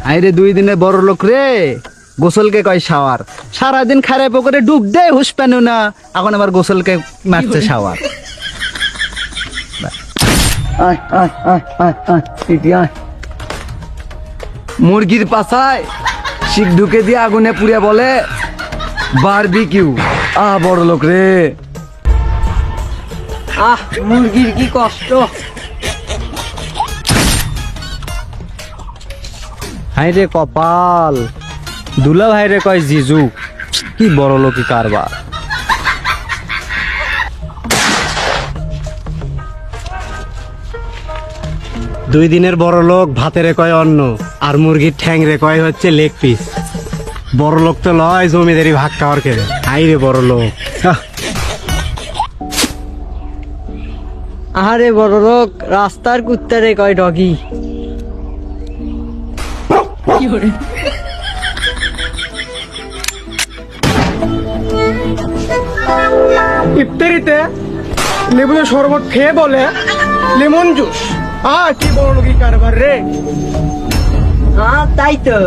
আইরে 2 দিনে বড় লোক রে, গোসলকে কয় শাওয়ার। সারাদিন খারে পুকুরে ডুব দেয়, হুশ পেনু না, এখন আবার গোসলকে মারছে শাওয়ার। আয় আয় আয় আয় আয় এটি আয়। মুরগির পাছায় শিক ঢুকে দিয়ে আগুনে পুড়ে বলে বারবিকিউ। বড় লোক রে। মুরগির কি কষ্ট। হাই রে কপাল, দুলা ভাই রে কয় জিজু, কি বড় লোকই কারবার। দুই দিনের বড় লোক ভাতেরে কয় অন্ন, আর মুরগির ঠ্যাং রে কয় হচ্ছে লেগ পিস। বড় লোক তো লয়, জমিদারি ভাগ খাওয়ার খেয়ে। হাই রে বড় লোক। আহারে বড় লোক, রাস্তার কুত্তারে কয় ডগি। ইফতারিতে লেবুর শরবত খেয়ে বলে লেমন জুস। কি বড় লোকই কারবার রে। তাই তো।